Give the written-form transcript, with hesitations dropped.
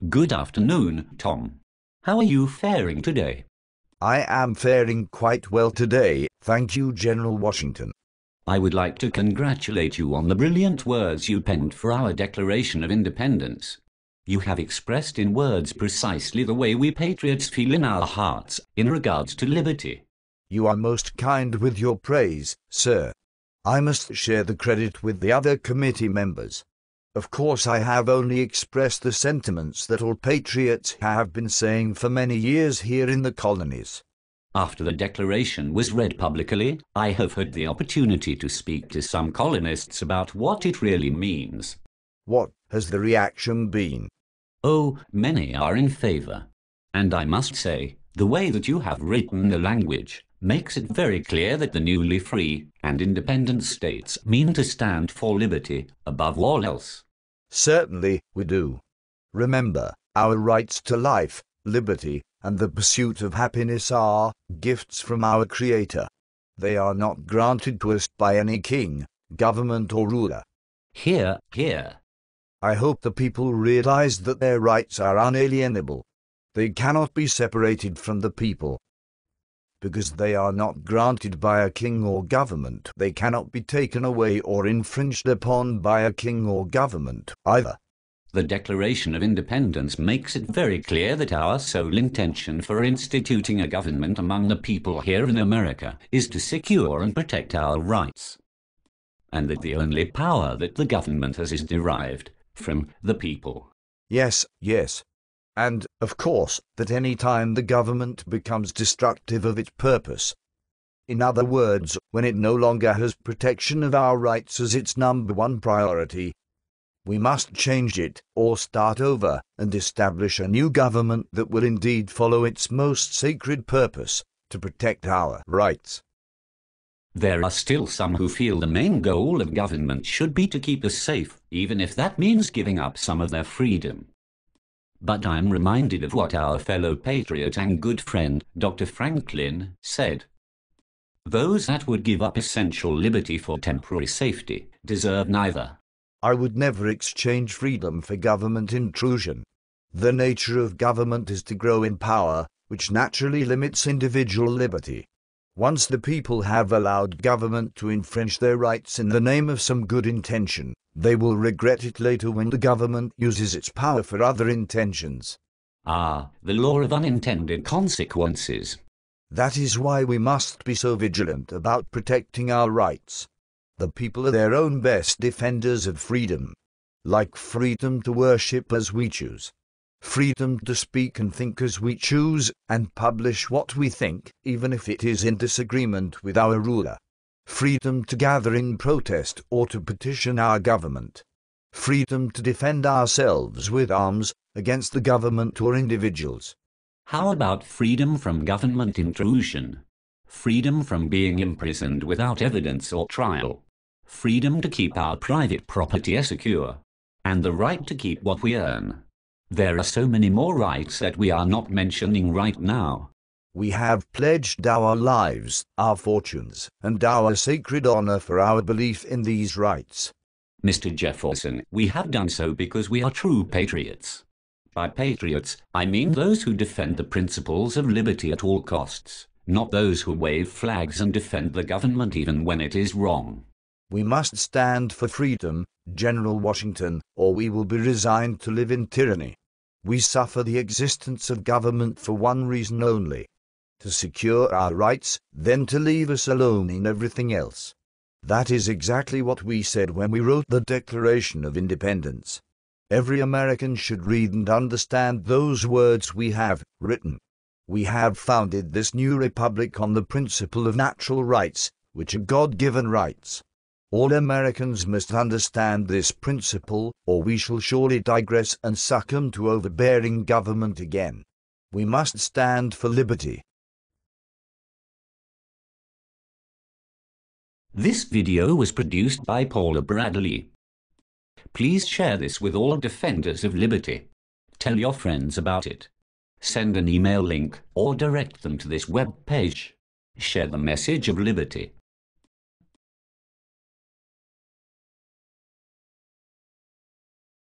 Good afternoon, Tom. How are you faring today? I am faring quite well today, thank you, General Washington. I would like to congratulate you on the brilliant words you penned for our Declaration of Independence. You have expressed in words precisely the way we patriots feel in our hearts in regards to liberty. You are most kind with your praise, sir. I must share the credit with the other committee members. Of course, I have only expressed the sentiments that all patriots have been saying for many years here in the colonies. After the Declaration was read publicly, I have had the opportunity to speak to some colonists about what it really means. What has the reaction been? Oh, many are in favor. And I must say, the way that you have written the language makes it very clear that the newly free and independent states mean to stand for liberty above all else. Certainly we do. Remember, our rights to life, liberty, and the pursuit of happiness are gifts from our Creator. They are not granted to us by any king, government, or ruler. Hear, hear. I hope the people realize that their rights are unalienable. They cannot be separated from the people. Because they are not granted by a king or government, they cannot be taken away or infringed upon by a king or government either. The Declaration of Independence makes it very clear that our sole intention for instituting a government among the people here in America is to secure and protect our rights, and that the only power that the government has is derived from the people. Yes, yes. And, of course, that any time the government becomes destructive of its purpose, in other words, when it no longer has protection of our rights as its number one priority, we must change it or start over and establish a new government that will indeed follow its most sacred purpose, to protect our rights. There are still some who feel the main goal of government should be to keep us safe, even if that means giving up some of their freedom. But I am reminded of what our fellow patriot and good friend, Dr. Franklin, said. Those that would give up essential liberty for temporary safety deserve neither. I would never exchange freedom for government intrusion. The nature of government is to grow in power, which naturally limits individual liberty. Once the people have allowed government to infringe their rights in the name of some good intention, they will regret it later when the government uses its power for other intentions. Ah, the law of unintended consequences. That is why we must be so vigilant about protecting our rights. The people are their own best defenders of freedom, like freedom to worship as we choose, freedom to speak and think as we choose, and publish what we think, even if it is in disagreement with our ruler. Freedom to gather in protest or to petition our government. Freedom to defend ourselves with arms against the government or individuals. How about freedom from government intrusion? Freedom from being imprisoned without evidence or trial. Freedom to keep our private property secure. And the right to keep what we earn. There are so many more rights that we are not mentioning right now. We have pledged our lives, our fortunes, and our sacred honor for our belief in these rights. Mr. Jefferson, we have done so because we are true patriots. By patriots, I mean those who defend the principles of liberty at all costs, not those who wave flags and defend the government even when it is wrong. We must stand for freedom, General Washington, or we will be resigned to live in tyranny. We suffer the existence of government for one reason only: to secure our rights, then to leave us alone in everything else. That is exactly what we said when we wrote the Declaration of Independence. Every American should read and understand those words we have written. We have founded this new republic on the principle of natural rights, which are God-given rights. All Americans must understand this principle, or we shall surely digress and succumb to overbearing government again. We must stand for liberty. This video was produced by Paula Bradley. Please share this with all defenders of liberty. Tell your friends about it. Send an email link or direct them to this web page. Share the message of liberty.